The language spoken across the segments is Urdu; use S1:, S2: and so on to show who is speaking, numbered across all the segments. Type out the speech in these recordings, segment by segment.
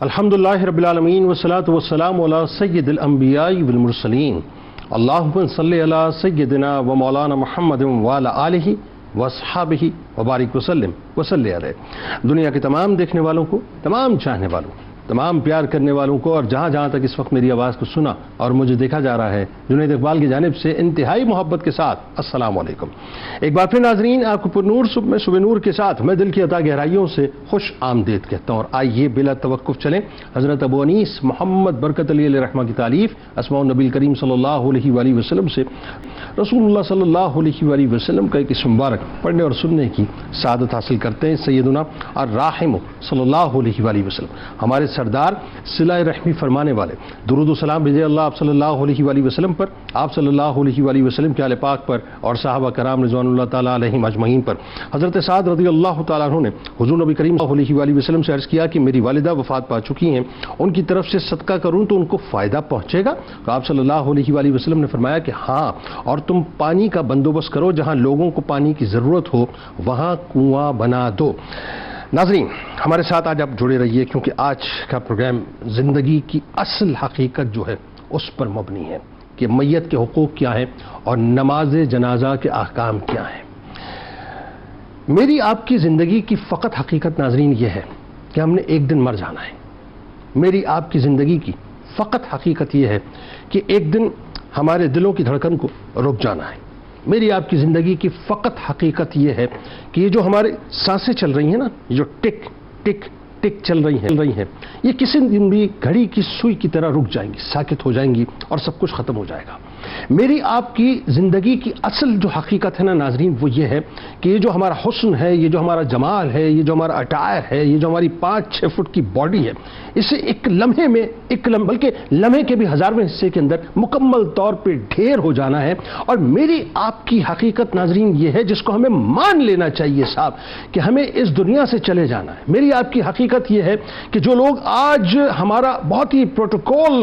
S1: الحمدللہ رب العالمین والصلاة والسلام علی سید الانبیاء والمرسلین اللہم صلی علی سیدنا و مولانا محمد وعلی آلہ واصحابہ وبارک وسلم وصلی علیہ۔ دنیا کے تمام دیکھنے والوں کو، تمام چاہنے والوں کو، تمام پیار کرنے والوں کو، اور جہاں جہاں تک اس وقت میری آواز کو سنا اور مجھے دیکھا جا رہا ہے، جنید اقبال کی جانب سے انتہائی محبت کے ساتھ السلام علیکم۔ ایک بار پھر ناظرین، آپ کو پر نور صبح نور کے ساتھ میں دل کی عطا گہرائیوں سے خوش آمدید کہتا ہوں، اور آئیے بلا توقف چلیں حضرت ابو انیس محمد برکت علی علیہ رحمہ کی تعلیف اسماء النبی کریم صلی اللہ علیہ وآلہ وسلم سے رسول اللہ صلی اللہ علیہ وآلہ وسلم کا ایک اسم مبارک پڑھنے اور سننے کی سعادت حاصل کرتے ہیں۔ سیدنا الراحم صلی اللہ علیہ وآلہ وسلم، ہمارے سردار صلہ رحمی فرمانے والے، درود و سلام بھیجے اللہ آپ صلی اللہ علیہ وآلہ وسلم پر، آپ صلی اللہ علیہ وآلہ وسلم کے آل پاک پر، اور صحابہ کرام رضوان اللہ تعالیٰ علیہم اجمعین پر۔ حضرت سعد رضی اللہ تعالیٰ عنہ نے حضور نبی کریم صلی اللہ علیہ وآلہ وسلم سے عرض کیا کہ میری والدہ وفات پا چکی ہیں، ان کی طرف سے صدقہ کروں تو ان کو فائدہ پہنچے گا؟ تو آپ صلی اللہ علیہ وآلہ وسلم نے فرمایا کہ ہاں، اور تم پانی کا بندوبست کرو، جہاں لوگوں کو پانی کی ضرورت ہو وہاں کنواں بنا دو۔ ناظرین، ہمارے ساتھ آج آپ جڑے رہیے، کیونکہ آج کا پروگرام زندگی کی اصل حقیقت جو ہے اس پر مبنی ہے کہ میت کے حقوق کیا ہیں اور نماز جنازہ کے احکام کیا ہیں۔ میری آپ کی زندگی کی فقط حقیقت ناظرین یہ ہے کہ ہم نے ایک دن مر جانا ہے۔ میری آپ کی زندگی کی فقط حقیقت یہ ہے کہ ایک دن ہمارے دلوں کی دھڑکن کو رک جانا ہے۔ میری آپ کی زندگی کی فقط حقیقت یہ ہے کہ یہ جو ہمارے سانسیں چل رہی ہیں نا، یہ جو ٹک ٹک ٹک چل رہی ہیں، یہ کسی دن بھی گھڑی کی سوئی کی طرح رک جائیں گی، ساکت ہو جائیں گی اور سب کچھ ختم ہو جائے گا۔ میری آپ کی زندگی کی اصل جو حقیقت ہے نا ناظرین، وہ یہ ہے کہ یہ جو ہمارا حسن ہے، یہ جو ہمارا جمال ہے، یہ جو ہمارا اٹائر ہے، یہ جو ہماری 5-6 فٹ کی باڈی ہے، اسے ایک لمحے میں، بلکہ لمحے کے بھی 1000ویں حصے کے اندر مکمل طور پہ ڈھیر ہو جانا ہے۔ اور میری آپ کی حقیقت ناظرین یہ ہے، جس کو ہمیں مان لینا چاہیے صاحب، کہ ہمیں اس دنیا سے چلے جانا ہے۔ میری آپ کی حقیقت یہ ہے کہ جو لوگ آج ہمارا بہت ہی پروٹوکول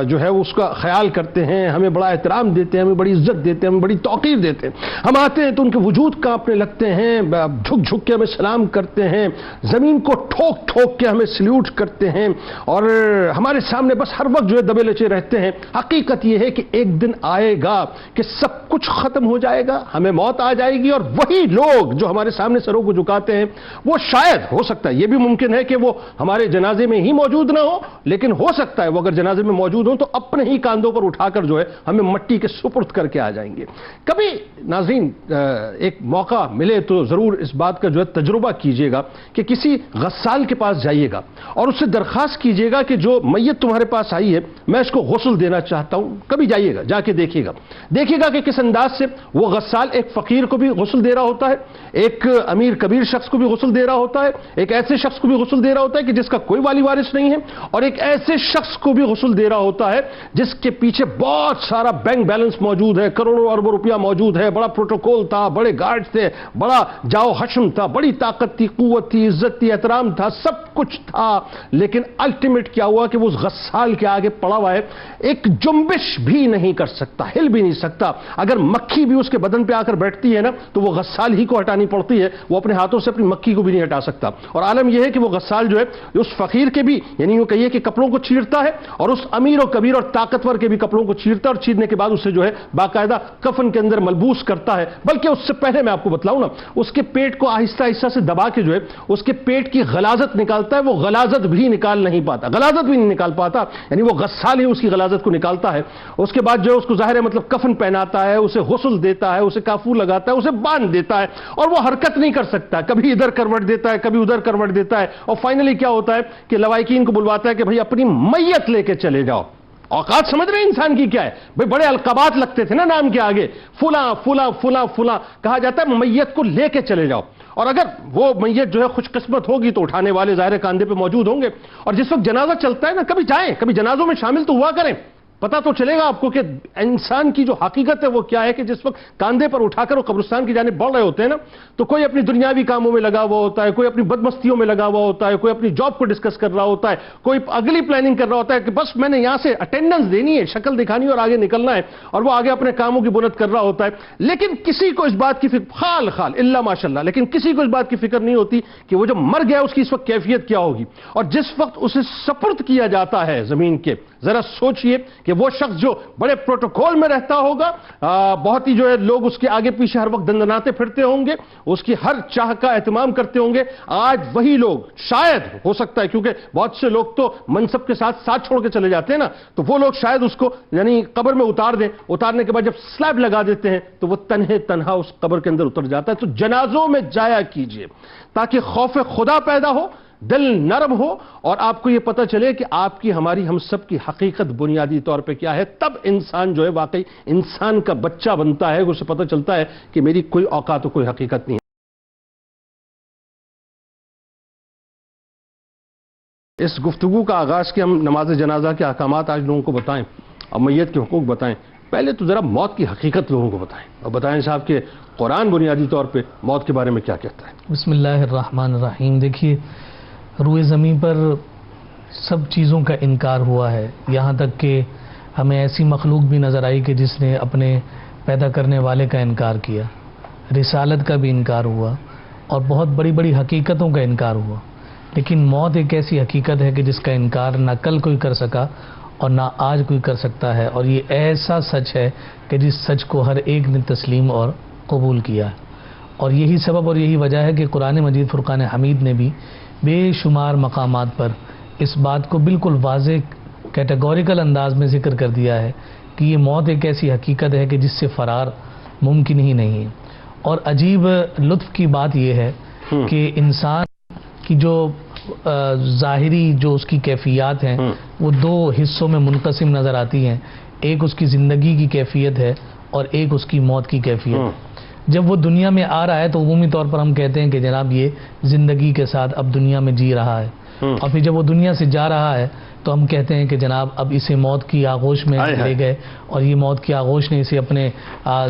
S1: جو ہے اس کا خیال کرتے ہیں، ہمیں بڑا احترام دیتے ہیں، ہمیں بڑی عزت دیتے ہیں، ہمیں بڑی توقیر دیتے ہیں، ہم آتے ہیں تو ان کے وجود کانپنے لگتے ہیں، جھک جھک کے ہمیں سلام کرتے ہیں، زمین کو ٹھوک ٹھوک کے ہمیں سلیوٹ کرتے ہیں، اور ہمارے سامنے بس ہر وقت جو ہے دبے لچے رہتے ہیں۔ حقیقت یہ ہے کہ ایک دن آئے گا کہ سب کچھ ختم ہو جائے گا، ہمیں موت آ جائے گی، اور وہی لوگ جو ہمارے سامنے سروں کو جھکاتے ہیں، وہ شاید ہو سکتا ہے، یہ بھی ممکن ہے کہ وہ ہمارے جنازے میں ہی موجود نہ ہو، لیکن ہو سکتا ہے وہ اگر جنازے میں موجود ہوں تو اپنے ہی کاندھوں پر اٹھا کر جو ہے ہمیں مٹی کے سپرد کر کے آ جائیں گے۔ کبھی ناظرین ایک موقع ملے تو ضرور اس بات کا جو ہے تجربہ کیجئے گا کہ کسی غسال کے پاس جائیے گا اور اس سے درخواست کیجئے گا کہ جو میت تمہارے پاس آئی ہے میں اس کو غسل دینا چاہتا ہوں۔ کبھی جائیے گا، جا کے دیکھیے گا کہ کس انداز سے وہ غسال ایک فقیر کو بھی غسل دے رہا ہوتا ہے، ایک امیر کبیر شخص کو بھی غسل دے رہا ہوتا ہے، ایک ایسے شخص کو بھی غسل دے رہا ہوتا ہے کہ جس کا کوئی والی وارث نہیں ہے، اور ایک ایسے شخص کو بھی غسل دے رہا ہوتا ہے جس کے پیچھے بہت سارا بینک بیلنس موجود ہے، کروڑوں اربوں روپیہ موجود ہے، بڑا پروٹوکول تھا، بڑے گارڈ تھے، بڑا جاؤ حشم تھا، بڑی طاقت تھی، قوت تھی، عزت تھی، احترام تھا، سب کچھ تھا، لیکن الٹیمیٹ کیا ہوا کہ وہ اس غسال کے آگے پڑا ہوا ہے، ایک جنبش بھی نہیں کر سکتا، ہل بھی نہیں سکتا۔ اگر مکھی بھی اس کے بدن پہ آ کر بیٹھتی ہے نا تو وہ غسال ہی کو ہٹانی پڑتی ہے، وہ اپنے ہاتھوں سے اپنی مکھی کو بھی نہیں ہٹا سکتا۔ اور عالم یہ ہے کہ وہ غسال جو ہے اس فقیر کے بھی، یعنی یوں کہیے کہ کپڑوں کو چیرتا ہے، اور اس امیر و کبیر اور طاقتور کے بھی کپڑوں کو چیرتا ہے، اور چیرنے کے بعد اسے جو ہے باقاعدہ کفن کے اندر ملبوس کرتا ہے۔ بلکہ اس سے پہلے میں آپ کو بتلاؤں نا، اس کے پیٹ کو آہستہ آہستہ سے دبا کے جو ہے اس کے پیٹ کی غلاظت نکالتا ہے، وہ غلاظت بھی نکال نہیں پاتا، غلاظت بھی نہیں نکال پاتا، یعنی وہ غسال ہی اس کی غلاظت کو نکالتا ہے۔ اس کے بعد جو ہے اس کو ظاہر ہے مطلب کفن پہناتا ہے، اسے غسل دیتا ہے، اسے کافور لگاتا ہے، اسے باندھ دیتا ہے، اور وہ حرکت نہیں کر سکتا، کبھی ادھر کروٹ دیتا ہے، کبھی ادھر کروٹ دیتا ہے، اور فائنلی کیا ہوتا ہے کہ لوائقین کو بلواتا ہے کہ بھئی اپنی میت لے کے چلے جاؤ۔ اوقات سمجھ رہے ہیں انسان کی کیا ہے؟ بھئی بڑے القابات لگتے تھے نا نام کے آگے، فلاں فلاں فلاں فلاں، کہا جاتا ہے میت کو لے کے چلے جاؤ، اور اگر وہ میت جو ہے خوش قسمت ہوگی تو اٹھانے والے ظاہر کاندھے پہ موجود ہوں گے، اور جس وقت جنازہ چلتا ہے نا، کبھی جائیں، کبھی جنازوں میں شامل تو ہوا کریں۔ پتہ تو چلے گا آپ کو کہ انسان کی جو حقیقت ہے وہ کیا ہے، کہ جس وقت کاندھے پر اٹھا کر وہ قبرستان کی جانب بڑھ رہے ہوتے ہیں نا، تو کوئی اپنی دنیاوی کاموں میں لگا ہوا ہوتا ہے، کوئی اپنی بدمستیوں میں لگا ہوا ہوتا ہے، کوئی اپنی جاب کو ڈسکس کر رہا ہوتا ہے، کوئی اگلی پلاننگ کر رہا ہوتا ہے کہ بس میں نے یہاں سے اٹینڈنس دینی ہے، شکل دکھانی اور آگے نکلنا ہے، اور وہ آگے اپنے کاموں کی بنت کر رہا ہوتا ہے. لیکن کسی کو اس بات کی فکر، خال الا ماشاءاللہ، لیکن کسی کو اس بات کی فکر نہیں ہوتی کہ وہ جب مر گیا اس کی اس وقت کیفیت کیا ہوگی. اور جس وقت اسے سپرد کیا جاتا ہے زمین کے، ذرا سوچئے کہ وہ شخص جو بڑے پروٹوکول میں رہتا ہوگا، بہت ہی جو ہے لوگ اس کے آگے پیچھے ہر وقت دندناتے پھرتے ہوں گے، اس کی ہر چاہ کا اہتمام کرتے ہوں گے، آج وہی لوگ شاید ہو سکتا ہے، کیونکہ بہت سے لوگ تو منصب کے ساتھ ساتھ چھوڑ کے چلے جاتے ہیں نا، تو وہ لوگ شاید اس کو یعنی قبر میں اتار دیں، اتارنے کے بعد جب سلیب لگا دیتے ہیں تو وہ تنہا اس قبر کے اندر اتر جاتا ہے. تو جنازوں میں جایا کیجئے تاکہ خوف خدا پیدا ہو، دل نرم ہو، اور آپ کو یہ پتہ چلے کہ آپ کی، ہماری، ہم سب کی حقیقت بنیادی طور پہ کیا ہے. تب انسان جو ہے واقعی انسان کا بچہ بنتا ہے، اسے پتہ چلتا ہے کہ میری کوئی اوقات و کوئی حقیقت نہیں ہے. اس گفتگو کا آغاز کہ ہم نماز جنازہ کے احکامات آج لوگوں کو بتائیں اور میت کے حقوق بتائیں. پہلے تو ذرا موت کی حقیقت لوگوں کو بتائیں، اور بتائیں صاحب کہ قرآن بنیادی طور پہ موت کے بارے میں کیا کہتا ہے.
S2: بسم اللہ الرحمن الرحیم. دیکھیے، روئے زمین پر سب چیزوں کا انکار ہوا ہے، یہاں تک کہ ہمیں ایسی مخلوق بھی نظر آئی کہ جس نے اپنے پیدا کرنے والے کا انکار کیا، رسالت کا بھی انکار ہوا، اور بہت بڑی بڑی حقیقتوں کا انکار ہوا. لیکن موت ایک ایسی حقیقت ہے کہ جس کا انکار نہ کل کوئی کر سکا اور نہ آج کوئی کر سکتا ہے، اور یہ ایسا سچ ہے کہ جس سچ کو ہر ایک نے تسلیم اور قبول کیا ہے. اور یہی سبب اور یہی وجہ ہے کہ قرآن مجید فرقان حمید نے بھی بے شمار مقامات پر اس بات کو بالکل واضح کیٹیگوریکل انداز میں ذکر کر دیا ہے کہ یہ موت ایک ایسی حقیقت ہے کہ جس سے فرار ممکن ہی نہیں ہے. اور عجیب لطف کی بات یہ ہے کہ انسان کی جو ظاہری جو اس کی کیفیات ہیں وہ دو حصوں میں منقسم نظر آتی ہیں. ایک اس کی زندگی کی کیفیت ہے اور ایک اس کی موت کی کیفیت. جب وہ دنیا میں آ رہا ہے تو عمومی طور پر ہم کہتے ہیں کہ جناب یہ زندگی کے ساتھ اب دنیا میں جی رہا ہے، اور پھر جب وہ دنیا سے جا رہا ہے تو ہم کہتے ہیں کہ جناب اب اسے موت کی آغوش میں لے گئے، اور یہ موت کی آغوش نے اسے اپنے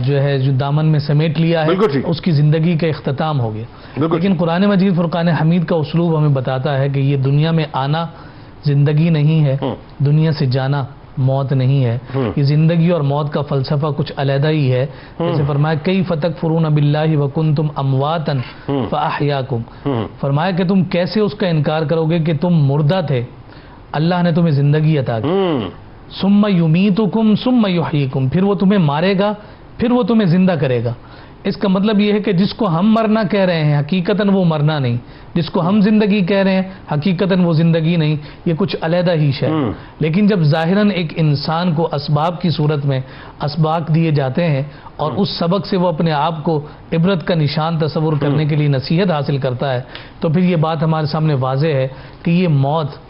S2: جو دامن میں سمیٹ لیا ہے، اس کی زندگی کا اختتام ہو گیا. لیکن قرآن مجید فرقان حمید کا اسلوب ہمیں بتاتا ہے کہ یہ دنیا میں آنا زندگی نہیں ہے، دنیا سے جانا موت نہیں ہے. یہ زندگی اور موت کا فلسفہ کچھ علیحدہ ہی ہے. جیسے فرمایا کیف تکفرون باللہ وکنتم امواتا فاحیاکم، فرمایا کہ تم کیسے اس کا انکار کرو گے کہ تم مردہ تھے، اللہ نے تمہیں زندگی عطا کی. ثم یمیتکم ثم یحییکم، پھر وہ تمہیں مارے گا، پھر وہ تمہیں زندہ کرے گا. اس کا مطلب یہ ہے کہ جس کو ہم مرنا کہہ رہے ہیں حقیقتاً وہ مرنا نہیں، جس کو ہم زندگی کہہ رہے ہیں حقیقتاً وہ زندگی نہیں، یہ کچھ علیحدہ ہی شے. لیکن جب ظاہراً ایک انسان کو اسباب کی صورت میں اسباق دیے جاتے ہیں اور اس سبق سے وہ اپنے آپ کو عبرت کا نشان تصور کرنے کے لیے نصیحت حاصل کرتا ہے، تو پھر یہ بات ہمارے سامنے واضح ہے کہ یہ موت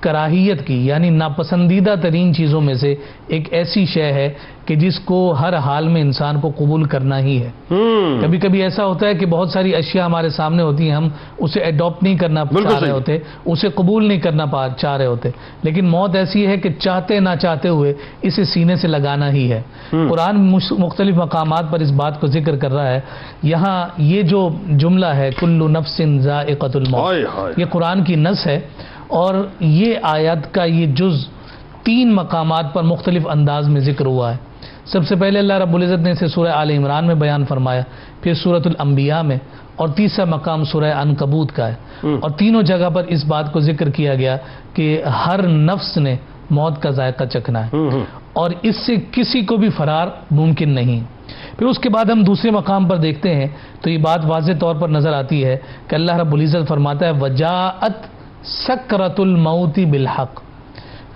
S2: کراہیت کی یعنی ناپسندیدہ ترین چیزوں میں سے ایک ایسی شے ہے کہ جس کو ہر حال میں انسان کو قبول کرنا ہی ہے. کبھی کبھی ایسا ہوتا ہے کہ بہت ساری اشیاء ہمارے سامنے ہوتی ہیں، ہم اسے ایڈاپٹ نہیں کرنا چاہ رہے ہوتے، اسے قبول نہیں کرنا چاہ رہے ہوتے، لیکن موت ایسی ہے کہ چاہتے نہ چاہتے ہوئے اسے سینے سے لگانا ہی ہے. قرآن مختلف مقامات پر اس بات کو ذکر کر رہا ہے. یہاں یہ جو جملہ ہے کل نفس ذائقۃ الموت، یہ قرآن کی نص ہے، اور یہ آیت کا یہ جز 3 مقامات پر مختلف انداز میں ذکر ہوا ہے. سب سے پہلے اللہ رب العزت نے اسے سورہ آل عمران میں بیان فرمایا، پھر سورۃ الانبیاء میں، اور تیسرا مقام سورہ عنکبوت کا ہے. اور تینوں جگہ پر اس بات کو ذکر کیا گیا کہ ہر نفس نے موت کا ذائقہ چکھنا ہے، اور اس سے کسی کو بھی فرار ممکن نہیں. پھر اس کے بعد ہم دوسرے مقام پر دیکھتے ہیں تو یہ بات واضح طور پر نظر آتی ہے کہ اللہ رب العزت فرماتا ہے وجاءت سکرۃ الموت بالحق،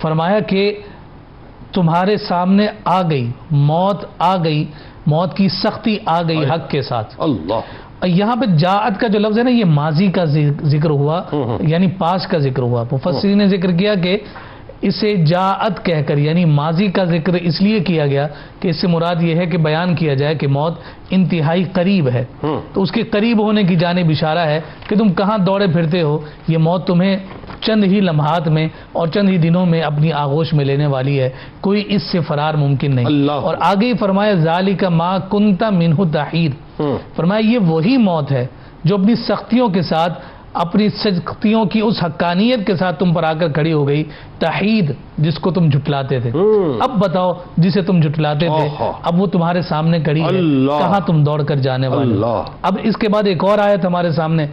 S2: فرمایا کہ تمہارے سامنے آ گئی موت، آ گئی موت کی سختی آ گئی حق کے ساتھ. اللہ، یہاں پہ جاءت کا جو لفظ ہے نا، یہ ماضی کا ذکر ہوا، یعنی پاس کا ذکر ہوا. مفسرین نے ذکر کیا کہ اسے جاءت کہہ کر، یعنی ماضی کا ذکر اس لیے کیا گیا کہ اس سے مراد یہ ہے کہ بیان کیا جائے کہ موت انتہائی قریب ہے، تو اس کے قریب ہونے کی جانب اشارہ ہے کہ تم کہاں دوڑے پھرتے ہو، یہ موت تمہیں چند ہی لمحات میں اور چند ہی دنوں میں اپنی آغوش میں لینے والی ہے، کوئی اس سے فرار ممکن نہیں۔ اور آگے ہی فرمایا ذالک ما کنت منہ تحید، فرمایا یہ وہی موت ہے جو اپنی سختیوں کے ساتھ، اپنی سختیوں کی اس حقانیت کے ساتھ تم پر آ کر کھڑی ہو گئی، تحید جس کو تم جھٹلاتے تھے، اب بتاؤ جسے تم جھٹلاتے تھے اب وہ تمہارے سامنے کھڑی ہے، کہاں تم دوڑ کر جانے والے۔ اب اس کے بعد ایک اور آیت ہمارے سامنے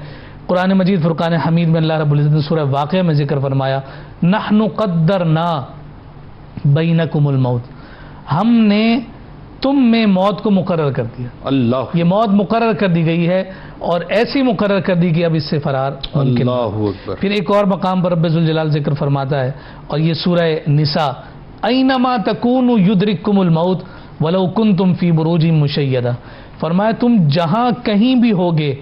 S2: قرآن مجید فرقان حمید میں اللہ رب العزت نے سورہ واقعہ میں ذکر فرمایا، نحن قدرنا بینکم الموت، ہم نے تم میں موت کو مقرر کر دیا، اللہ یہ موت مقرر کر دی گئی ہے اور ایسی مقرر کر دی کہ اب اس سے فرار ممکن ہے۔ پھر ایک اور مقام پر رب ذوالجلال ذکر فرماتا ہے، اور یہ سورہ نساء، اینما تکونوا یدرککم الموت ولو کنتم فی بروج مشیدہ، فرمایا تم جہاں کہیں بھی ہوگے،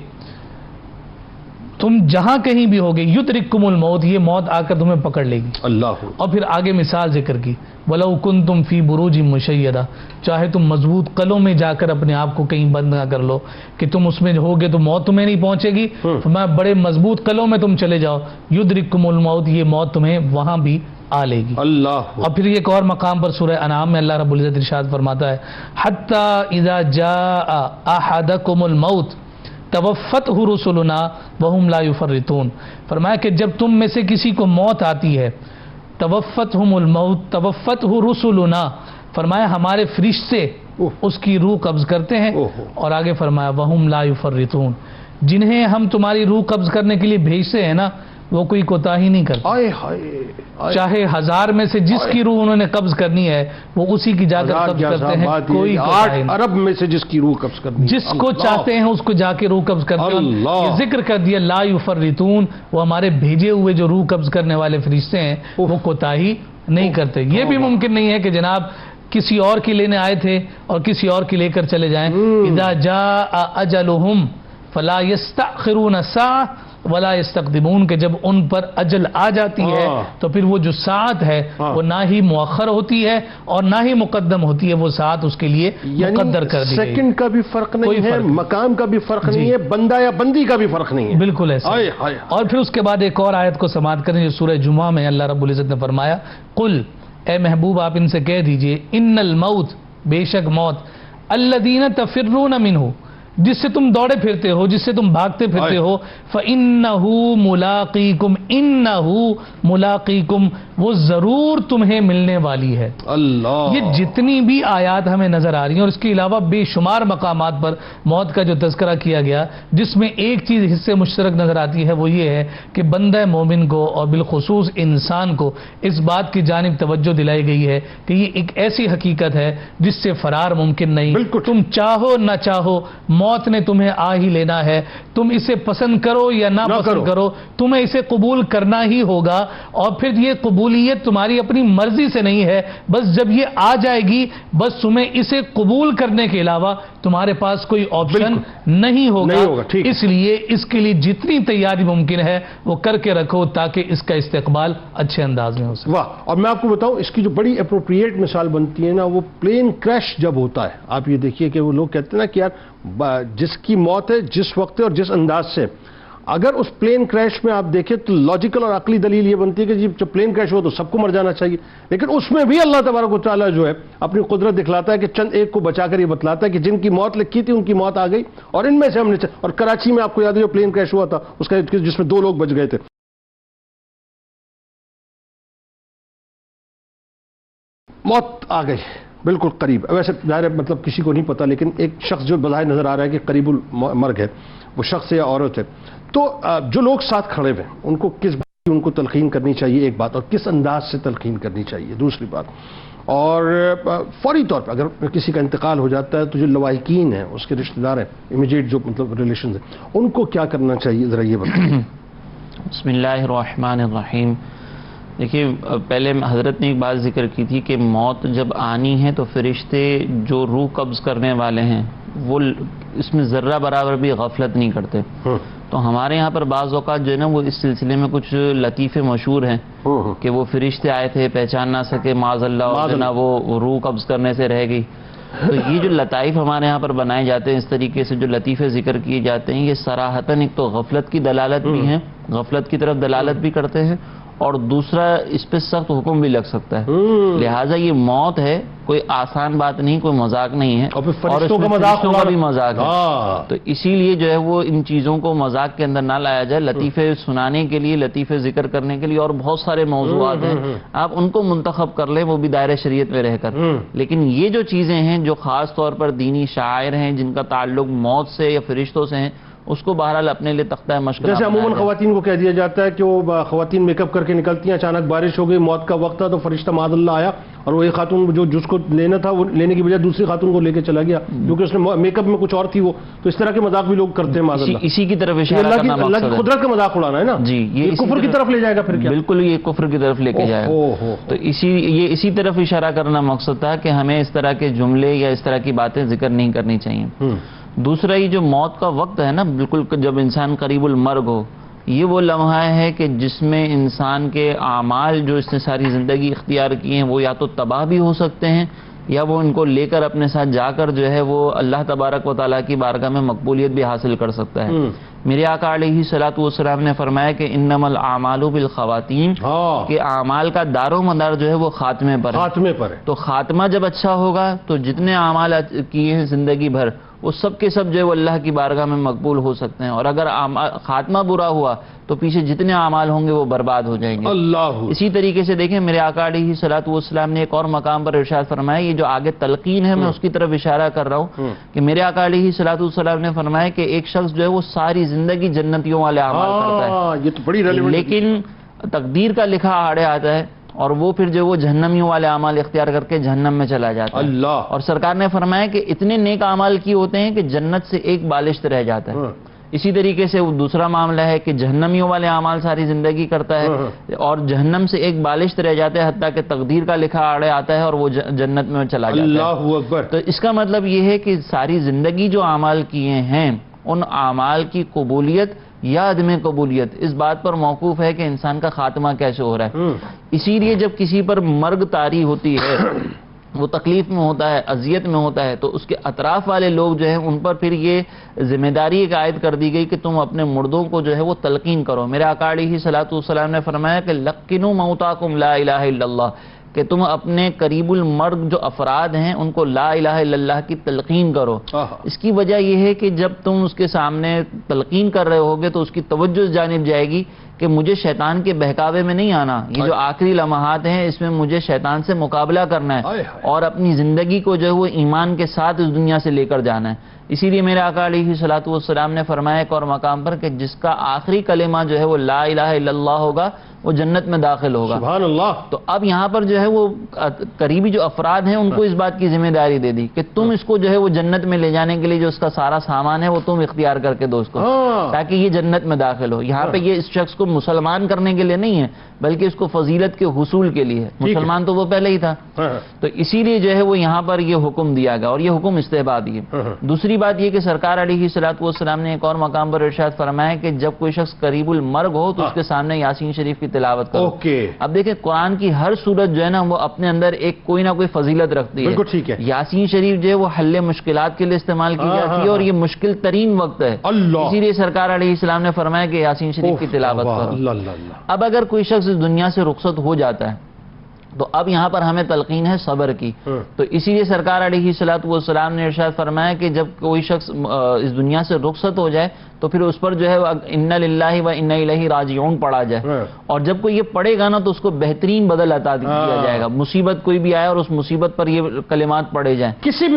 S2: تم جہاں کہیں بھی ہوگے، یدرککم الموت، یہ موت آ کر تمہیں پکڑ لے گی۔ اللہ، اور پھر آگے مثال ذکر کی، وَلَوْ كُنْتُمْ فِي بُرُوجٍ مُشَيَّدَةٍ، چاہے تم مضبوط قلعوں میں جا کر اپنے آپ کو کہیں بند نہ کر لو کہ تم اس میں ہوگے تو موت تمہیں نہیں پہنچے گی، فرمایا بڑے مضبوط قلعوں میں تم چلے جاؤ، یدرککم الموت، یہ موت تمہیں وہاں بھی آ لے گی۔ اللہ، اور پھر ایک اور مقام پر سورہ انعام میں اللہ رب العزت ارشاد فرماتا ہے، حَتَّى إِذَا جَاءَ أَحَدَكُمُ الْمَوْتُ توفتہ رسلنا وہم لا یفرطون، فرمایا کہ جب تم میں سے کسی کو موت آتی ہے، توفتہم الموت توفتہ رسلنا، فرمایا ہمارے فرشتے اس کی روح قبض کرتے ہیں، اور آگے فرمایا وہم لا یفرطون، جنہیں ہم تمہاری روح قبض کرنے کے لیے بھیجتے ہیں نا وہ کوئی کوتاہی نہیں کرتے، چاہے 1000 میں سے جس کی روح انہوں نے قبض کرنی ہے وہ اسی کی جا کر قبض کرتے ہیں، کوئی 8 ارب میں سے جس کی روح قبض کرنی ہے جس کو چاہتے ہیں اس کو جا کے روح قبض کرتے ہیں۔ یہ ذکر کر دیا لا یفرطون، وہ ہمارے بھیجے ہوئے جو روح قبض کرنے والے فرشتے ہیں وہ کوتاہی نہیں کرتے۔ یہ بھی ممکن نہیں ہے کہ جناب کسی اور کی لینے آئے تھے اور کسی اور کی لے کر چلے جائیں، اذا جاء اجلہم فلا یستأخرون ساعۃ ولا یستقدمون، کہ جب ان پر اجل آ جاتی ہے تو پھر وہ جو ساعت ہے وہ نہ ہی مؤخر ہوتی ہے اور نہ ہی مقدم ہوتی ہے، وہ ساعت اس کے لیے مقدر کر دی گئی۔
S1: سیکنڈ کا بھی فرق نہیں ہے، مقام کا بھی فرق نہیں ہے، بندہ یا بندی کا بھی فرق نہیں ہے، بالکل ایسا۔ اور پھر اس کے بعد ایک اور آیت کو سماعت کریں جو سورہ جمعہ میں اللہ رب العزت نے فرمایا، قل، اے محبوب آپ ان سے کہہ دیجئے، ان الموت، بے شک موت، الذین تفرون منہ، جس سے تم دوڑے پھرتے ہو، جس سے تم بھاگتے پھرتے ہو، فَإِنَّهُ مُلَاقِيكُمْ، إِنَّهُ مُلَاقِيكُمْ، وہ ضرور تمہیں ملنے والی ہے۔ اللہ، یہ جتنی بھی آیات ہمیں نظر آ رہی ہیں اور اس کے علاوہ بے شمار مقامات پر موت کا جو تذکرہ کیا گیا، جس میں ایک چیز حصے مشترک نظر آتی ہے وہ یہ ہے کہ بندہ مومن کو اور بالخصوص انسان کو اس بات کی جانب توجہ دلائی گئی ہے کہ یہ ایک ایسی حقیقت ہے جس سے فرار ممکن نہیں، تم چاہو نہ چاہو موت نے تمہیں آ ہی لینا ہے، تم اسے پسند کرو یا نہ پسند کرو، تمہیں اسے قبول کرنا ہی ہوگا، اور پھر یہ قبولیت تمہاری اپنی مرضی سے نہیں ہے، بس جب یہ آ جائے گی بس تمہیں اسے قبول کرنے کے علاوہ تمہارے پاس کوئی آپشن نہیں ہوگا، اس لیے اس کے لیے جتنی تیاری ممکن ہے وہ کر کے رکھو تاکہ اس کا استقبال اچھے انداز میں ہو سکے۔ واہ، اور میں آپ کو بتاؤں اس کی جو بڑی اپروپریٹ مثال بنتی ہے نا، وہ پلین کریش جب ہوتا ہے، آپ یہ دیکھیے کہ وہ لوگ کہتے ہیں نا کہ یار جس کی موت ہے جس وقت ہے اور جس انداز سے، اگر اس پلین کریش میں آپ دیکھیں تو لاجیکل اور عقلی دلیل یہ بنتی ہے کہ جب پلین کریش ہو تو سب کو مر جانا چاہیے، لیکن اس میں بھی اللہ تبارک و تعالیٰ جو ہے اپنی قدرت دکھلاتا ہے کہ چند ایک کو بچا کر یہ بتلاتا ہے کہ جن کی موت لکھی تھی ان کی موت آ گئی، اور ان میں سے ہم نے، اور کراچی میں آپ کو یاد ہے جو پلین کریش ہوا تھا اس کا جس میں 2 لوگ بچ گئے تھے، موت آ گئی بالکل قریب، ویسے ظاہر مطلب کسی کو نہیں پتا، لیکن ایک شخص جو بظاہر نظر آ رہا ہے کہ قریب المرگ ہے، وہ شخص یا عورت ہے، تو جو لوگ ساتھ کھڑے ہوئے ان کو کس بات کی ان کو تلقین کرنی چاہیے، ایک بات، اور کس انداز سے تلقین کرنی چاہیے، دوسری بات، اور فوری طور پر اگر کسی کا انتقال ہو جاتا ہے تو جو لواحقین ہیں، اس کے رشتہ دار ہیں، امیجیٹ جو مطلب ریلیشنز ہیں، ان کو کیا کرنا چاہیے، ذرا یہ بتائیں۔
S3: بسم اللہ الرحمن الرحیم۔ دیکھیے پہلے حضرت نے ایک بات ذکر کی تھی کہ موت جب آنی ہے تو فرشتے جو روح قبض کرنے والے ہیں وہ اس میں ذرہ برابر بھی غفلت نہیں کرتے. تو ہمارے یہاں پر بعض اوقات جو ہے نا وہ اس سلسلے میں کچھ لطیفے مشہور ہیں کہ وہ فرشتے آئے تھے پہچان نہ سکے معاذ اللہ اور نہ وہ روح قبض کرنے سے رہ گئی. تو یہ جو لطائف ہمارے یہاں پر بنائے جاتے ہیں اس طریقے سے جو لطیفے ذکر کیے جاتے ہیں یہ صراحتاً ایک تو غفلت کی دلالت بھی ہیں, غفلت کی طرف دلالت بھی کرتے ہیں, اور دوسرا اس پہ سخت حکم بھی لگ سکتا ہے. لہٰذا یہ موت ہے, کوئی آسان بات نہیں, کوئی مذاق نہیں ہے,
S1: اور
S3: فرشتوں کا بھی مذاق ہے. تو اسی لیے جو ہے وہ ان چیزوں کو مذاق کے اندر نہ لایا جائے. لطیفے سنانے کے لیے, لطیفے ذکر کرنے کے لیے اور بہت سارے موضوعات ہیں, آپ ان کو منتخب کر لیں وہ بھی دائرہ شریعت میں رہ کر. لیکن یہ جو چیزیں ہیں جو خاص طور پر دینی شاعر ہیں جن کا تعلق موت سے یا فرشتوں سے ہیں, اس کو بہرحال اپنے لیے تختہ مشق.
S1: جیسے عموماً خواتین کو کہہ دیا جاتا ہے کہ وہ خواتین میک اپ کر کے نکلتی ہیں, اچانک بارش ہو گئی, موت کا وقت تھا تو فرشتہ معاذ اللہ آیا اور وہ ایک خاتون جو جس کو لینا تھا وہ لینے کی بجائے دوسری خاتون کو لے کے چلا گیا کیونکہ اس نے میک اپ میں کچھ اور تھی وہ. تو اس طرح کے مذاق بھی لوگ کرتے ہیں معاذ اللہ.
S3: اسی کی طرف اشارہ کرنا مقصد ہے.
S1: اللہ کی قدرت کا مذاق اڑانا ہے نا جی. یہ کفر کی طرف لے جائے گا پھر کیا؟
S3: بالکل یہ کفر کی طرف لے کے جائے گا. تو اسی طرف اشارہ کرنا مقصد تھا کہ ہمیں اس طرح کے جملے یا اس طرح کی باتیں ذکر نہیں کرنی چاہیے. دوسرا یہ جو موت کا وقت ہے نا, بالکل جب انسان قریب المرگ ہو, یہ وہ لمحہ ہے کہ جس میں انسان کے اعمال جو اس نے ساری زندگی اختیار کیے ہیں وہ یا تو تباہ بھی ہو سکتے ہیں یا وہ ان کو لے کر اپنے ساتھ جا کر جو ہے وہ اللہ تبارک و تعالیٰ کی بارگاہ میں مقبولیت بھی حاصل کر سکتا ہے. میرے آقا علیہ الصلوۃ والسلام نے فرمایا کہ انما الاعمال بالخواتیم, کہ اعمال کا دار و مدار جو ہے وہ خاتمے پر ہے. تو خاتمہ جب اچھا ہوگا تو جتنے اعمال کیے ہیں زندگی بھر وہ سب کے سب جو ہے وہ اللہ کی بارگاہ میں مقبول ہو سکتے ہیں, اور اگر خاتمہ برا ہوا تو پیچھے جتنے اعمال ہوں گے وہ برباد ہو جائیں گے. اسی طریقے سے دیکھیں میرے آقا علیہ الصلوۃ والسلام نے ایک اور مقام پر ارشاد فرمایا, یہ جو آگے تلقین ہے میں اس کی طرف اشارہ کر رہا ہوں کہ میرے آقا علیہ الصلوۃ والسلام نے فرمایا کہ ایک شخص جو ہے وہ ساری زندگی جنتیوں والے اعمال کرتا ہے,
S1: یہ تو بڑی ریلیونٹ,
S3: لیکن تقدیر کا لکھا آڑے آتا ہے اور وہ پھر جو وہ جہنمیوں والے اعمال اختیار کر کے جہنم میں چلا جاتا ہے. اور سرکار نے فرمایا کہ اتنے نیک اعمال کیے ہوتے ہیں کہ جنت سے ایک بالشت رہ جاتا ہے. اسی طریقے سے وہ دوسرا معاملہ ہے کہ جہنمیوں والے اعمال ساری زندگی کرتا ہے اور جہنم سے ایک بالشت رہ جاتا ہے حتیٰ کہ تقدیر کا لکھا آڑے آتا ہے اور وہ جنت میں چلا جاتا ہے.
S1: اللہ اکبر.
S3: تو اس کا مطلب یہ ہے کہ ساری زندگی جو اعمال کیے ہیں ان اعمال کی قبولیت یا عدم قبولیت اس بات پر موقوف ہے کہ انسان کا خاتمہ کیسے ہو رہا ہے. اسی لیے جب کسی پر مرگ طاری ہوتی ہے, وہ تکلیف میں ہوتا ہے, اذیت میں ہوتا ہے, تو اس کے اطراف والے لوگ جو ہیں ان پر پھر یہ ذمہ داری ایک عائد کر دی گئی کہ تم اپنے مردوں کو جو ہے وہ تلقین کرو. میرے آقا علیہ الصلوۃ والسلام نے فرمایا کہ لقنوا موتاکم لا الہ الا اللہ, کہ تم اپنے قریب المرگ جو افراد ہیں ان کو لا الہ الا اللہ کی تلقین کرو. اس کی وجہ یہ ہے کہ جب تم اس کے سامنے تلقین کر رہے ہوگے تو اس کی توجہ اس جانب جائے گی کہ مجھے شیطان کے بہکاوے میں نہیں آنا, یہ جو آخری لمحات ہیں اس میں مجھے شیطان سے مقابلہ کرنا ہے اور اپنی زندگی کو جو ہے وہ ایمان کے ساتھ اس دنیا سے لے کر جانا ہے. اسی لیے میرے آقا علیہ الصلوۃ والسلام نے فرمایا ایک اور مقام پر کہ جس کا آخری کلمہ جو ہے وہ لا الہ الا اللہ ہوگا وہ جنت میں داخل ہوگا.
S1: سبحان اللہ.
S3: تو اب یہاں پر جو ہے وہ قریبی جو افراد ہیں ان کو اس بات کی ذمہ داری دے دی کہ تم اس کو جو ہے وہ جنت میں لے جانے کے لیے جو اس کا سارا سامان ہے وہ تم اختیار کر کے دو اس کو, تاکہ یہ جنت میں داخل ہو. یہاں پہ یہ اس شخص کو مسلمان کرنے کے لیے نہیں ہے بلکہ اس کو فضیلت کے حصول کے لیے ہے. مسلمان تو وہ پہلے ہی تھا, تو اسی لیے جو ہے وہ یہاں پر یہ حکم دیا گیا اور یہ حکم استحبابی ہے. دوسری بات یہ کہ سرکار علیہ الصلوۃ والسلام نے ایک اور مقام پر ارشاد فرمایا کہ جب کوئی شخص قریب المرگ ہو تو اس کے سامنے یاسین شریف کی تلاوت کرو. اب دیکھیں قرآن کی ہر سورت جو ہے نا وہ اپنے اندر ایک کوئی نہ کوئی فضیلت رکھتی ہے. یاسین شریف جو ہے وہ حل مشکلات کے لیے استعمال کی جاتی ہے اور یہ مشکل ترین وقت ہے, اسی لیے سرکار علیہ السلام نے فرمایا کہ یاسین شریف کی تلاوت کرو. اب اگر کوئی شخص اس دنیا سے رخصت ہو جاتا ہے تو اب یہاں پر ہمیں تلقین ہے صبر کی. تو اسی لیے سرکار علیہ الصلوۃ والسلام نے ارشاد فرمایا کہ جب کوئی شخص اس دنیا سے رخصت ہو جائے تو پھر اس پر جو ہے انا للہ و انا الیہ راجعون پڑھا جائے, اور جب کوئی یہ پڑھے گا نا تو اس کو بہترین بدل عطا کیا جائے گا. مصیبت کوئی بھی آئے اور اس مصیبت پر یہ کلمات پڑھے جائیں, کسی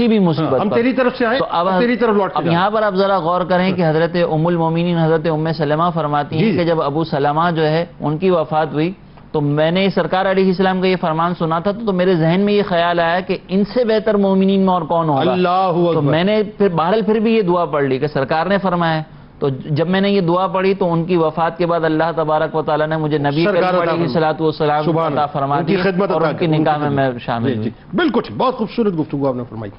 S3: بھی مصیبت
S1: ہم تیری طرف سے آئے
S3: تو اب یہاں پر آپ ذرا غور کریں کہ حضرت ام المومنین حضرت ام سلمہ فرماتی ہیں کہ جب ابو سلمہ جو ہے ان کی وفات ہوئی تو میں نے سرکار علیہ السلام کا یہ فرمان سنا تھا تو میرے ذہن میں یہ خیال آیا کہ ان سے بہتر مومنین میں اور کون ہوگا. تو میں نے بہرحال پھر بھی یہ دعا پڑھ لی کہ سرکار نے فرمایا. تو جب میں نے یہ دعا پڑھی تو ان کی وفات کے بعد اللہ تبارک و تعالیٰ نے مجھے نبی کریم علیہ الصلوۃ والسلام عطا فرما دی اور ان کی نکاح میں شامل ہوئی.
S1: بالکل بہت خوبصورت گفتگو آپ نے فرمائی.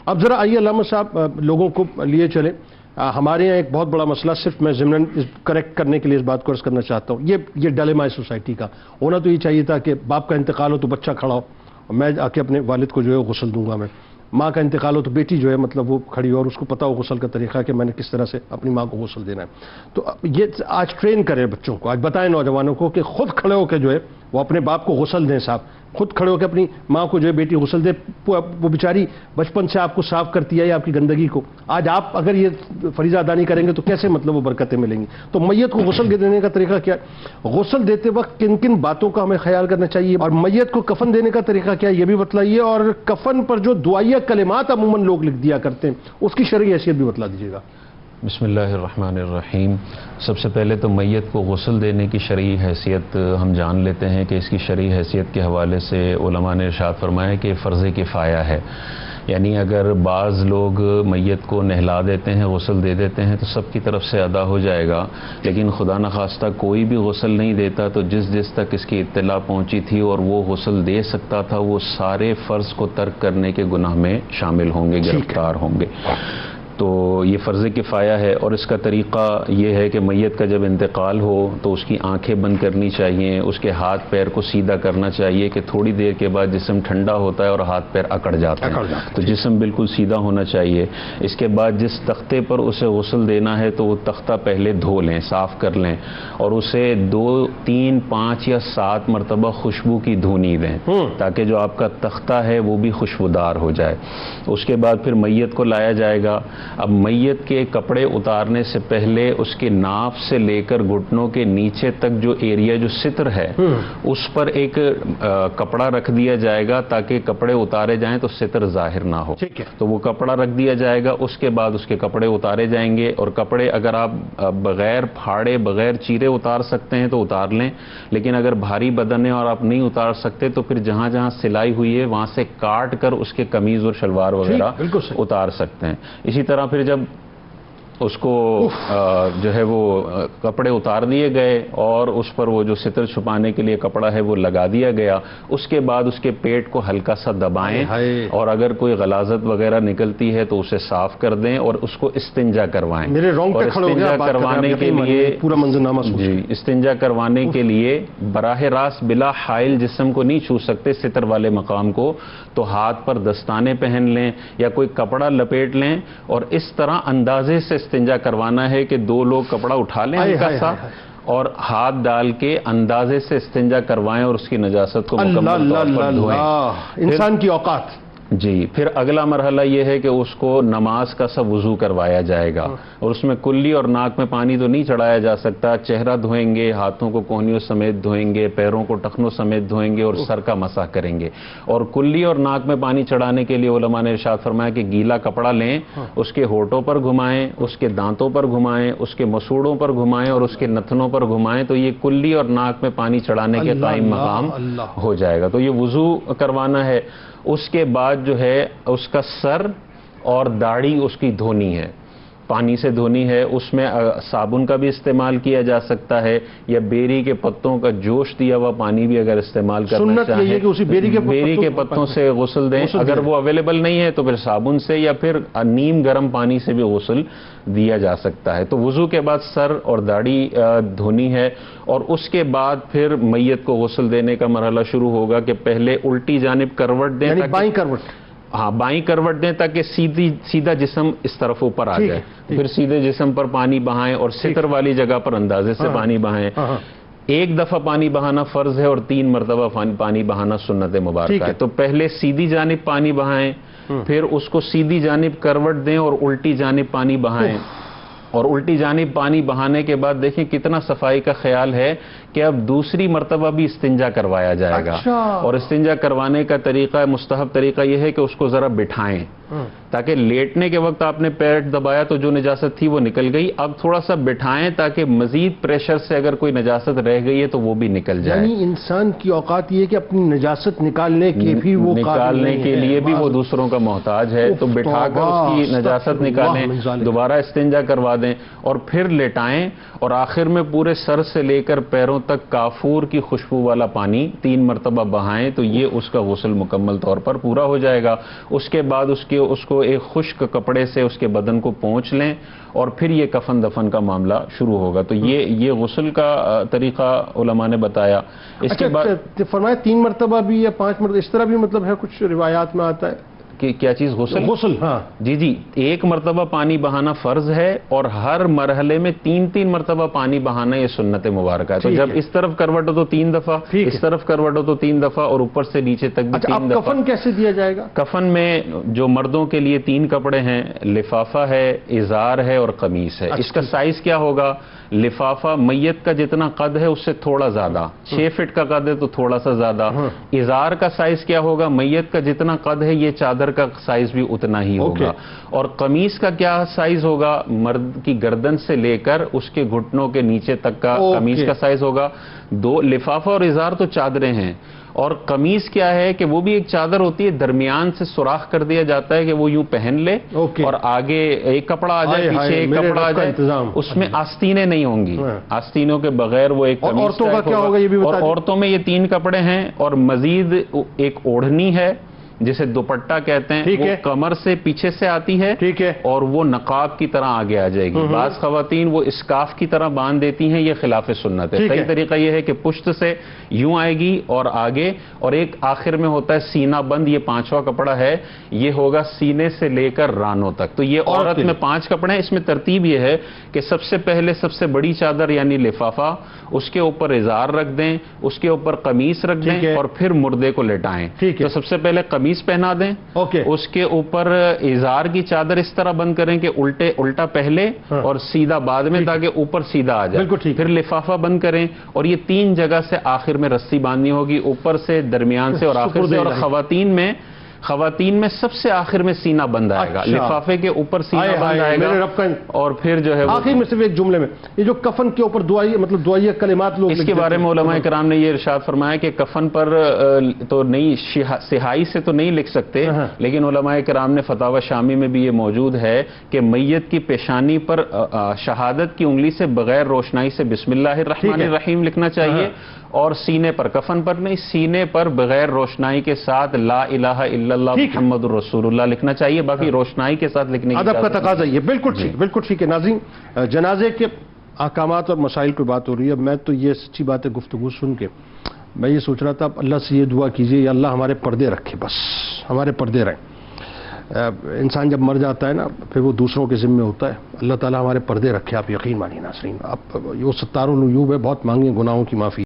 S1: اب ذرا آئیے علامہ صاحب لوگوں کو لیے چلیں. ہمارے یہاں ایک بہت بڑا مسئلہ, صرف میں ضمن کریکٹ کرنے کے لیے اس بات کو عرض کرنا چاہتا ہوں, یہ ڈیلیما ہے سوسائٹی کا. ہونا تو یہ چاہیے تھا کہ باپ کا انتقال ہو تو بچہ کھڑا ہو, اور میں آ کے اپنے والد کو جو ہے غسل دوں گا. میں ماں کا انتقال ہو تو بیٹی جو ہے مطلب وہ کھڑی ہو اور اس کو پتا ہو غسل کا طریقہ کہ میں نے کس طرح سے اپنی ماں کو غسل دینا ہے. تو یہ آج ٹرین کریں بچوں کو, آج بتائیں نوجوانوں کو کہ خود کھڑے ہو کے جو ہے وہ اپنے باپ کو غسل دیں. صاحب خود کھڑے ہو کے اپنی ماں کو جو ہے بیٹی غسل دے. وہ بیچاری بچپن سے آپ کو صاف کرتی ہے آپ کی گندگی کو. آج آپ اگر یہ فریضہ ادا نہیں کریں گے تو کیسے مطلب وہ برکتیں ملیں گی؟ تو میت کو غسل دینے کا طریقہ کیا ہے؟ غسل دیتے وقت کن کن باتوں کا ہمیں خیال کرنا چاہیے, اور میت کو کفن دینے کا طریقہ کیا ہے یہ بھی بتلائیے, اور کفن پر جو دعائیہ کلمات عموماً لوگ لکھ دیا کرتے ہیں اس کی شرعی حیثیت بھی بتلا دیجیے گا.
S4: بسم اللہ الرحمن الرحیم. سب سے پہلے تو میت کو غسل دینے کی شرعی حیثیت ہم جان لیتے ہیں کہ اس کی شرعی حیثیت کے حوالے سے علماء نے ارشاد فرمایا کہ فرض کفایہ ہے. یعنی اگر بعض لوگ میت کو نہلا دیتے ہیں, غسل دے دیتے ہیں تو سب کی طرف سے ادا ہو جائے گا, لیکن خدا نخواستہ کوئی بھی غسل نہیں دیتا تو جس تک اس کی اطلاع پہنچی تھی اور وہ غسل دے سکتا تھا وہ سارے فرض کو ترک کرنے کے گناہ میں شامل ہوں گے, گرفتار ہوں گے. تو یہ فرض کفایہ ہے. اور اس کا طریقہ یہ ہے کہ میت کا جب انتقال ہو تو اس کی آنکھیں بند کرنی چاہیے, اس کے ہاتھ پیر کو سیدھا کرنا چاہیے کہ تھوڑی دیر کے بعد جسم ٹھنڈا ہوتا ہے اور ہاتھ پیر اکڑ جاتے ہیں, تو جسم بالکل سیدھا ہونا چاہیے. اس کے بعد جس تختے پر اسے غسل دینا ہے تو وہ تختہ پہلے دھو لیں, صاف کر لیں, اور اسے 2 3 5 یا 7 مرتبہ خوشبو کی دھونی دیں تاکہ جو آپ کا تختہ ہے وہ بھی خوشبودار ہو جائے. اس کے بعد پھر میت کو لایا جائے گا. اب میت کے کپڑے اتارنے سے پہلے اس کے ناف سے لے کر گھٹنوں کے نیچے تک جو ایریا جو ستر ہے اس پر ایک کپڑا رکھ دیا جائے گا تاکہ کپڑے اتارے جائیں تو ستر ظاہر نہ ہو. تو وہ کپڑا رکھ دیا جائے گا. اس کے بعد اس کے کپڑے اتارے جائیں گے, اور کپڑے اگر آپ بغیر پھاڑے بغیر چیرے اتار سکتے ہیں تو اتار لیں, لیکن اگر بھاری بدن ہے اور آپ نہیں اتار سکتے تو پھر جہاں جہاں سلائی ہوئی ہے وہاں سے کاٹ کر اس کے قمیض اور شلوار وغیرہ اتار سکتے ہیں. اسی طرح پھر جب اس کو جو ہے وہ کپڑے اتار دیے گئے اور اس پر وہ جو ستر چھپانے کے لیے کپڑا ہے وہ لگا دیا گیا, اس کے بعد اس کے پیٹ کو ہلکا سا دبائیں, اور اگر کوئی غلاظت وغیرہ نکلتی ہے تو اسے صاف کر دیں اور اس کو استنجا کروائیں. اور استنجا کروانے کے لیے
S1: پورا منظرنامہ
S4: استنجا کروانے کے لیے براہ راست بلا حائل جسم کو نہیں چھو سکتے ستر والے مقام کو, تو ہاتھ پر دستانے پہن لیں یا کوئی کپڑا لپیٹ لیں, اور اس طرح اندازے سے استنجا کروانا ہے کہ 2 لوگ کپڑا اٹھا لیں ہلکا سا اور ہاتھ ڈال کے اندازے سے استنجا کروائیں اور اس کی نجاست کو مکمل طور پر دھوئیں.
S1: انسان کی اوقات.
S4: جی, پھر اگلا مرحلہ یہ ہے کہ اس کو نماز کا سا وضو کروایا جائے گا, اور اس میں کلی اور ناک میں پانی تو نہیں چڑھایا جا سکتا. چہرہ دھوئیں گے, ہاتھوں کو کوہنیوں سمیت دھوئیں گے, پیروں کو ٹخنوں سمیت دھوئیں گے, اور سر کا مسح کریں گے. اور کلی اور ناک میں پانی چڑھانے کے لیے علماء نے ارشاد فرمایا کہ گیلا کپڑا لیں, اس کے ہونٹوں پر گھمائیں, اس کے دانتوں پر گھمائیں, اس کے مسوڑوں پر گھمائیں اور اس کے نتنوں پر گھمائیں, تو یہ کلی اور ناک میں پانی چڑھانے کے قائم مقام ہو جائے گا. تو یہ وضو کروانا ہے. اس کے بعد جو ہے اس کا سر اور داڑھی اس کی دھونی ہے, پانی سے دھونی ہے. اس میں صابن کا بھی استعمال کیا جا سکتا ہے, یا بیری کے پتوں کا جوش دیا ہوا پانی بھی اگر استعمال کرنا چاہیں کہ اسی بیری کے پتوں سے غسل دیں. اگر وہ اویلیبل نہیں ہے تو پھر صابن سے یا پھر نیم گرم پانی سے بھی غسل دیا جا سکتا ہے. تو وضو کے بعد سر اور داڑھی دھونی ہے, اور اس کے بعد پھر میت کو غسل دینے کا مرحلہ شروع ہوگا کہ پہلے الٹی جانب کروٹ دیں,
S1: یعنی بائیں کروٹ.
S4: ہاں, بائیں کروٹ دیں تاکہ سیدھا جسم اس طرف اوپر آ جائے. پھر سیدھے جسم پر پانی بہائیں اور ستر والی جگہ پر اندازے سے پانی بہائیں. 1 دفعہ پانی بہانا فرض ہے اور 3 مرتبہ پانی بہانا سنت مبارکہ ہے. تو پہلے سیدھی جانب پانی بہائیں, پھر اس کو سیدھی جانب کروٹ دیں اور الٹی جانب پانی بہائیں. اور الٹی جانب پانی بہانے کے بعد دیکھیں کتنا صفائی کا خیال ہے کہ اب دوسری مرتبہ بھی استنجا کروایا جائے گا. اور استنجا کروانے کا طریقہ, مستحب طریقہ یہ ہے کہ اس کو ذرا بٹھائیں تاکہ لیٹنے کے وقت آپ نے پیٹ دبایا تو جو نجاست تھی وہ نکل گئی. اب تھوڑا سا بٹھائیں تاکہ مزید پریشر سے اگر کوئی نجاست رہ گئی ہے تو وہ بھی نکل جائے.
S1: یعنی انسان کی اوقات یہ کہ اپنی نجاست نکالنے کے بھی وہ
S4: نکالنے کے لیے بھی وہ دوسروں کا محتاج ہے. تو بٹھا کر اس کی نجاست نکالیں, دوبارہ استنجا کروا دیں اور پھر لٹائیں, اور آخر میں پورے سر سے لے کر پیروں تک کافور کی خوشبو والا پانی 3 مرتبہ بہائیں. تو یہ اس کا غسل مکمل طور پر پورا ہو جائے گا. اس کے بعد اس کو ایک خشک کپڑے سے اس کے بدن کو پونچھ لیں اور پھر یہ کفن دفن کا معاملہ شروع ہوگا. تو یہ غسل کا طریقہ علماء نے بتایا. اس کے بعد
S1: فرمایا 3 مرتبہ بھی یا 5 مرتبہ اس طرح بھی مطلب ہے کچھ روایات میں آتا ہے
S4: کہ کیا چیز غسل؟
S1: ہاں
S4: جی 1 مرتبہ پانی بہانا فرض ہے اور ہر مرحلے میں 3 مرتبہ پانی بہانا یہ سنت مبارکہ ہے. تو جب اس طرف کروٹ ہو تو 3 دفعہ, اس طرف کروٹ ہو تو 3 دفعہ اور اوپر سے نیچے تک بھی 3 دفعہ.
S1: کفن کیسے دیا جائے گا؟
S4: کفن میں جو مردوں کے لیے 3 کپڑے ہیں, لفافہ ہے, ازار ہے اور قمیص ہے. اس کا سائز کیا ہوگا؟ لفافہ میت کا جتنا قد ہے اس سے تھوڑا زیادہ, 6 فٹ کا قد ہے تو تھوڑا سا زیادہ. ازار کا سائز کیا ہوگا؟ میت کا جتنا قد ہے یہ چادر کا سائز بھی اتنا ہی ہوگا. اور قمیص کا کیا سائز ہوگا؟ مرد کی گردن سے لے کر اس کے گھٹنوں کے نیچے تک کا قمیص کا سائز ہوگا. 2 لفافہ اور ازار تو چادریں ہیں, اور قمیص کیا ہے کہ وہ بھی ایک چادر ہوتی ہے, درمیان سے سوراخ کر دیا جاتا ہے کہ وہ یوں پہن لے اور آگے ایک کپڑا آ جائے, پیچھے ایک کپڑا آ جائے. اس میں آستینیں نہیں ہوں گی, آستینوں کے بغیر وہ ایک قمیص.
S1: عورتوں کا کیا ہوگا یہ بھی بتا دیں.
S4: اور عورتوں میں یہ 3 کپڑے ہیں اور مزید ایک اوڑھنی ہے جسے دوپٹہ کہتے ہیں, وہ کمر سے پیچھے سے آتی ہے اور وہ نقاب کی طرح آگے آ جائے گی. بعض خواتین وہ اسکارف کی طرح باندھ دیتی ہیں, یہ خلاف سنت ہے. صحیح طریقہ یہ ہے کہ پشت سے یوں آئے گی اور آگے, اور ایک آخر میں ہوتا ہے سینہ بند, یہ 5واں کپڑا ہے, یہ ہوگا سینے سے لے کر رانوں تک. تو یہ عورت میں 5 کپڑے ہیں. اس میں ترتیب یہ ہے کہ سب سے پہلے سب سے بڑی چادر یعنی لفافہ, اس کے اوپر ازار رکھ دیں, اس کے اوپر قمیص رکھ دیں اور پھر مردے کو لٹائیں. تو سب سے پہلے قمیص پہنا دیں, اس کے اوپر ازار کی چادر اس طرح بند کریں کہ الٹا پہلے اور سیدھا بعد میں, تاکہ اوپر سیدھا آ جائے. پھر لفافہ بند کریں اور یہ 3 جگہ سے آخر میں رسی باندھنی ہوگی, اوپر سے, درمیان سے اور آخر سے. اور خواتین میں سب سے آخر میں سینہ بند آئے گا, لفافے کے اوپر سینہ بند آئے گا. اور پھر جو ہے
S1: آخر میں صرف ایک جملے میں یہ جو کفن کے اوپر دعائیہ مطلب دعائیہ کلمات لوگ,
S4: اس کے بارے میں علماء کرام نے یہ ارشاد فرمایا کہ کفن پر تو نہیں, سیاہی سے تو نہیں لکھ سکتے, لیکن علماء کرام نے فتاوی شامی میں بھی یہ موجود ہے کہ میت کی پیشانی پر شہادت کی انگلی سے بغیر روشنائی سے بسم اللہ الرحمن الرحیم لکھنا چاہیے, اور سینے پر, کفن پر نہیں, سینے پر بغیر روشنائی کے ساتھ لا الہ الا اللہ محمد الرسول اللہ لکھنا چاہیے. باقی روشنائی کے ساتھ لکھنے کی
S1: ادب کا تقاضا یہ. بالکل ٹھیک, بالکل ٹھیک ہے. ناظرین, جنازے کے احکامات اور مسائل کی بات ہو رہی ہے. میں تو یہ سچی بات ہے گفتگو سن کے میں یہ سوچ رہا تھا, اللہ سے یہ دعا کیجئے یا اللہ ہمارے پردے رکھے, بس ہمارے پردے رہیں. انسان جب مر جاتا ہے نا پھر وہ دوسروں کے ذمہ ہوتا ہے. اللہ تعالیٰ ہمارے پردے رکھے, آپ یقین مانیے ناظرین. آپ وہ ستار العیوب ہے, بہت مانگیں گناہوں کی معافی.